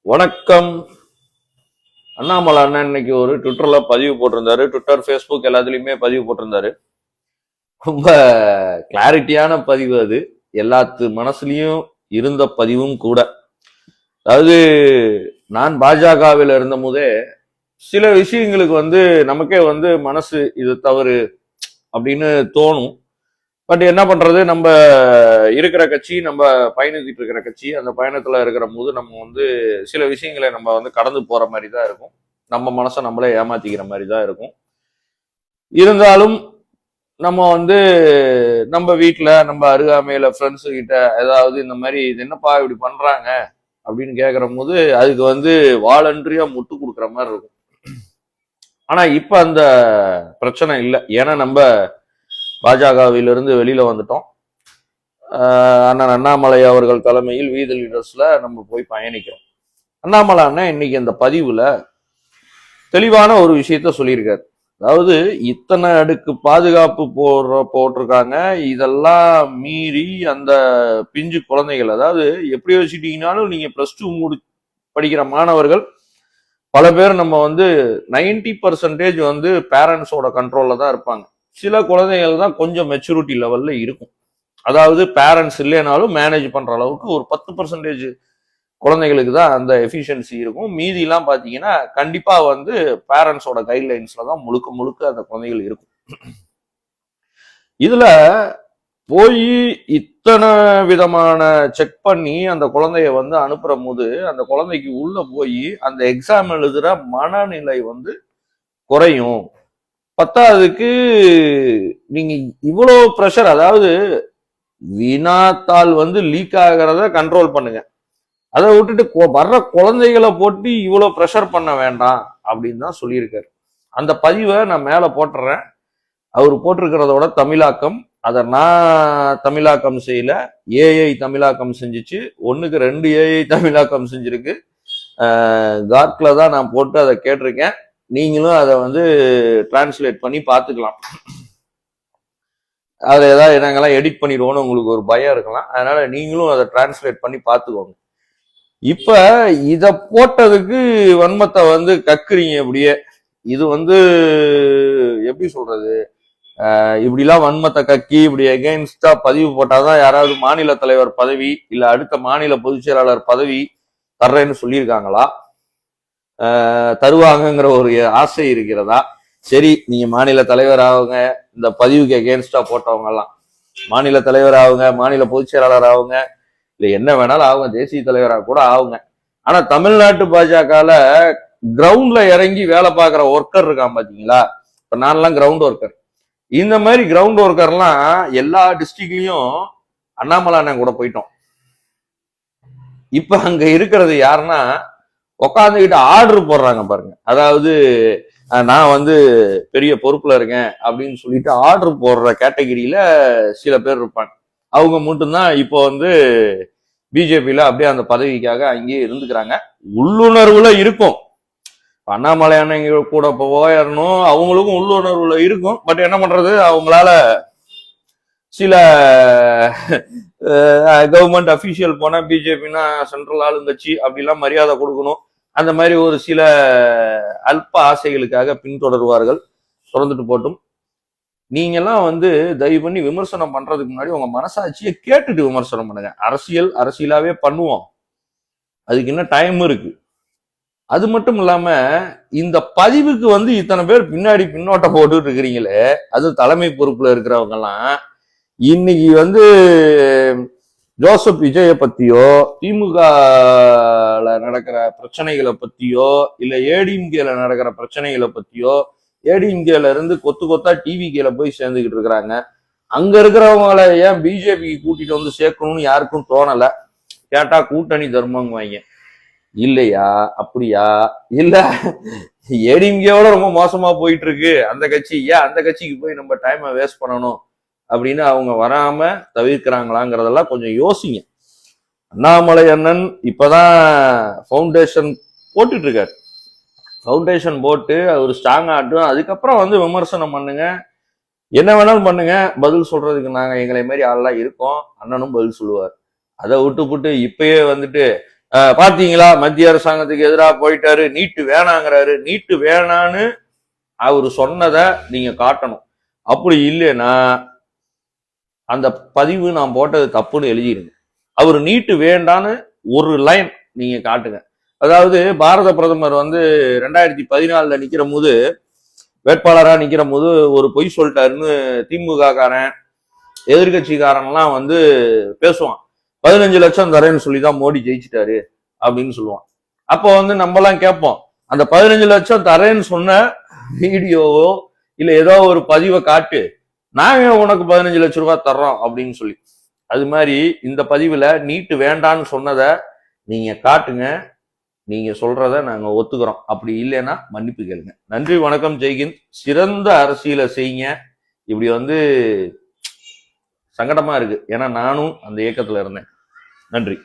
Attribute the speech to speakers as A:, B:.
A: வணக்கம். அண்ணாமலை அண்ணன் இன்னைக்கு ஒரு ட்விட்டர்ல பதிவு போட்டிருந்தாரு. ட்விட்டர், ஃபேஸ்புக் எல்லாத்துலயுமே பதிவு போட்டிருந்தாரு. ரொம்ப கிளாரிட்டியான பதிவு அது. எல்லாத்து மனசுலயும் இருந்த பதிவும் கூட. அதாவது நான் பாஜகவில் இருந்த போதே சில விஷயங்களுக்கு நமக்கே மனசு இது தவறு அப்படின்னு தோணும். பட் என்ன பண்றது, நம்ம இருக்கிற கட்சி, நம்ம பயணிச்சுட்டு இருக்கிற கட்சி, அந்த பயணத்துல இருக்கிற போது நம்ம சில விஷயங்களை நம்ம கடந்து போற மாதிரி தான் இருக்கும். நம்ம மனசை நம்மளே ஏமாத்திக்கிற மாதிரி தான் இருக்கும். இருந்தாலும் நம்ம நம்ம வீட்டுல, நம்ம அருகாமையில ஃப்ரெண்ட்ஸு கிட்ட ஏதாவது இந்த மாதிரி இது என்னப்பா இப்படி பண்றாங்க அப்படின்னு கேட்கிற போது அதுக்கு வாலண்டரியா முட்டு கொடுக்குற மாதிரி இருக்கும். ஆனா இப்ப அந்த பிரச்சனை இல்லை. ஏன்னா நம்ம பாஜகவிலிருந்து வெளியில வந்துட்டோம். அண்ணன் அண்ணாமலை அவர்கள் தலைமையில் வீதி லீடர்ஸ்ல நம்ம போய் பயணிக்கிறோம். அண்ணாமலை அண்ணன் இன்னைக்கு இந்த பதிவுல தெளிவான ஒரு விஷயத்த சொல்லியிருக்காரு. அதாவது இத்தனை அடுக்கு பாதுகாப்பு போட்டிருக்காங்க, இதெல்லாம் மீறி அந்த பிஞ்சு குழந்தைகள், அதாவது எப்படி வச்சுட்டீங்கன்னாலும் நீங்க +2 படிக்கிற மாணவர்கள் பல பேர் நம்ம 90% பேரண்ட்ஸோட கண்ட்ரோல்ல தான் இருப்பாங்க. சில குழந்தைகள் தான் கொஞ்சம் மெச்சூரிட்டி லெவல்ல இருக்கும். அதாவது பேரண்ட்ஸ் இல்லைனாலும் மேனேஜ் பண்ற அளவுக்கு ஒரு 10% குழந்தைகளுக்கு தான் அந்த எஃபிஷியன்சி இருக்கும். மீதிலாம் பாத்தீங்கன்னா கண்டிப்பா பேரண்ட்ஸோட கைட்லைன்ஸ்ல தான் முழுக்க முழுக்க அந்த குழந்தைகள் இருக்கும். இதுல போய் இத்தனை விதமான செக் பண்ணி அந்த குழந்தைய அனுப்புற போது அந்த குழந்தைக்கு உள்ள போய் அந்த எக்ஸாம் எழுதுற மனநிலை குறையும். பத்தாவதுக்கு நீங்க இவ்வளவு ப்ரெஷர், அதாவது வினாத்தாள் லீக் ஆகிறத கண்ட்ரோல் பண்ணுங்க. அதை விட்டுட்டு வர்ற குழந்தைகளை போட்டு இவ்வளவு ப்ரெஷர் பண்ண வேண்டாம் அப்படின்னு தான் சொல்லியிருக்காரு. அந்த பதிவை நான் மேல போட்டுறேன். அவர் போட்டிருக்கிறதோட தமிழாக்கம், அதை நான் தமிழாக்கம் செய்யல, ஏஐ தமிழாக்கம் செஞ்சிச்சு. 1க்கு 2 ஏஐ தமிழாக்கம் செஞ்சிருக்கு. கார்க்ல தான் நான் போட்டு அதை கேட்டிருக்கேன். நீங்களும் அதை டிரான்ஸ்லேட் பண்ணி பார்த்துக்கலாம். அதுல ஏதாவது நாங்கெல்லாம் எடிட் பண்ணிடுவோம்னு உங்களுக்கு ஒரு பயம் இருக்கலாம். அதனால நீங்களும் அதை டிரான்ஸ்லேட் பண்ணி பார்த்துக்கோங்க. இப்ப இத போட்டதுக்கு வன்மத்தை கக்குறீங்க. அப்படியே இது எப்படி சொல்றது, இப்படிலாம் வன்மத்தை கக்கி இப்படி எகெயின்ஸ்டா பதிவு போட்டாதான் யாராவது மாநில தலைவர் பதவி இல்ல அடுத்த மாநில பொதுச் செயலாளர் பதவி தர்றேன்னு சொல்லியிருக்காங்களா, தருவாங்கங்கிற ஒரு ஆசை இருக்கிறதா? சரி, நீங்க மாநில தலைவர் ஆகுங்க. இந்த பதிவுக்கு எகெயின்ஸ்டா போட்டவங்க எல்லாம் மாநில தலைவர் ஆகுங்க, மாநில பொதுச் செயலாளர் ஆகுங்க, இல்ல என்ன வேணாலும் ஆகுங்க, தேசிய தலைவராக கூட ஆகுங்க. ஆனா தமிழ்நாட்டு பாஜகல கிரவுண்ட்ல இறங்கி வேலை பார்க்குற ஒர்க்கர் இருக்கான் பாத்தீங்களா? இப்ப நான்லாம் கிரவுண்ட் ஒர்க்கர். இந்த மாதிரி கிரவுண்ட் ஒர்க்கர்லாம் எல்லா டிஸ்ட்ரிக்ட்லயும் அண்ணாமலை அண்ணன் கூட போயிட்டோம். இப்ப அங்க இருக்கிறது யாருன்னா உக்காந்துக்கிட்டு ஆர்டர் போடுறாங்க பாருங்க. அதாவது நான் பெரிய பொறுப்புல இருக்கேன் அப்படின்னு சொல்லிட்டு ஆர்டர் போடுற கேட்டகிரியில சில பேர் இருப்பாங்க. அவங்க மட்டும்தான் இப்போ பிஜேபியில அப்படியே அந்த பதவிக்காக அங்கேயே இருந்துக்கிறாங்க. உள்ளுணர்வுல இருக்கும். அண்ணாமலை அண்ணங்க கூட போயிடணும், அவங்களுக்கும் உள்ளுணர்வுல இருக்கும். பட் என்ன பண்றது, அவங்களால சில கவர்மெண்ட் அபிஷியல் போனா பிஜேபின்னா சென்ட்ரல் ஆளுங்கட்சி அப்படிலாம் மரியாதை கொடுக்கணும். அந்த மாதிரி ஒரு சில அல்ப ஆசைகளுக்காக பின்தொடருவார்கள். தொடர்ந்துட்டு போட்டும். நீங்கெல்லாம் தயவு பண்ணி விமர்சனம் பண்றதுக்கு முன்னாடி உங்க மனசாட்சியை கேட்டுட்டு விமர்சனம் பண்ணுங்க. அரசியலாவே பண்ணுவோம், அதுக்கு இன்னும் டைம் இருக்கு. அது மட்டும் இல்லாம இந்த பதிவுக்கு இத்தனை பேர் பின்னாடி பின்னோட்டம் போட்டுட்டு இருக்கிறீங்களே, அது தலைமை பொறுப்புல இருக்கிறவங்க எல்லாம் இன்னைக்கு ஜோசப் விஜய பத்தியோ, திமுக நடக்கிற பிரச்சனைகளை பத்தியோ, இல்ல ஏடிஎம்கேல நடக்கிற பிரச்சனைகளை பத்தியோ, ஏடிஎம்கேல இருந்து கொத்து கொத்தா டிவிகேல போய் சேர்ந்துகிட்டு இருக்கிறாங்க. அங்க இருக்கிறவங்களை ஏன் பிஜேபிக்கு கூட்டிட்டு சேர்க்கணும்னு யாருக்கும் தோணல. கேட்டா கூட்டணி தர்மங்குவாங்க. இல்லையா? அப்படியா? இல்ல ஏடிஎம்கேவோட ரொம்ப மோசமா போயிட்டு இருக்கு அந்த கட்சி, ஏன் அந்த கட்சிக்கு போய் நம்ம டைமை வேஸ்ட் பண்ணணும் அப்படின்னு அவங்க வராம தவிர்க்கிறாங்களாங்கிறதெல்லாம் கொஞ்சம் யோசிங்க. அண்ணாமலை அண்ணன் இப்பதான் ஃபவுண்டேஷன் போட்டுட்டு இருக்காரு. ஃபவுண்டேஷன் போட்டு அவர் ஸ்ட்ராங் ஆட்டும். அதுக்கப்புறம் விமர்சனம் பண்ணுங்க, என்ன வேணாலும் பண்ணுங்க. பதில் சொல்றதுக்கு நாங்க எங்களை மாதிரி ஆளெல்லாம் இருக்கோம். அண்ணனும் பதில் சொல்லுவார். அதை விட்டு இப்பயே பாத்தீங்களா, மத்திய அரசாங்கத்துக்கு எதிராக போயிட்டாரு, நீட்டு வேணாங்கிறாரு. நீட்டு வேணான்னு அவரு சொன்னதை நீங்க காட்டணும். அப்படி இல்லைன்னா அந்த பதிவு நான் போட்டது தப்புன்னு எழுதிடுங்க. அவர் நீட்டு வேண்டான்னு ஒரு லைன் நீங்க காட்டுங்க. அதாவது பாரத பிரதமர் 2014 நிக்கிற போது, வேட்பாளரா நிக்கிற போது ஒரு பொய் சொல்லிட்டாருன்னு திமுக காரன் எதிர்கட்சிக்காரன்லாம் பேசுவான். 15 லட்சம் தரேன்னு சொல்லிதான் மோடி ஜெயிச்சிட்டாரு அப்படின்னு சொல்லுவான். அப்போ நம்மலாம் கேட்போம், அந்த 15 லட்சம் தரேன்னு சொன்ன வீடியோவோ இல்ல ஏதோ ஒரு பதிவை காட்டு, நாங்க உனக்கு 15 லட்சம் ரூபாய் தர்றோம் அப்படின்னு சொல்லி. அது மாதிரி இந்த பதிவுல நீட்டு வேண்டான்னு சொன்னதை நீங்க காட்டுங்க. நீங்க சொல்றத நாங்க ஒத்துக்கிறோம். அப்படி இல்லைன்னா மன்னிப்பு கேளுங்க. நன்றி, வணக்கம், ஜெய்ஹிந்த். சிறந்த அரசியலை செய்யுங்க. இப்படி சங்கடமா இருக்கு, ஏன்னா நானும் அந்த இயக்கத்துல இருந்தேன். நன்றி.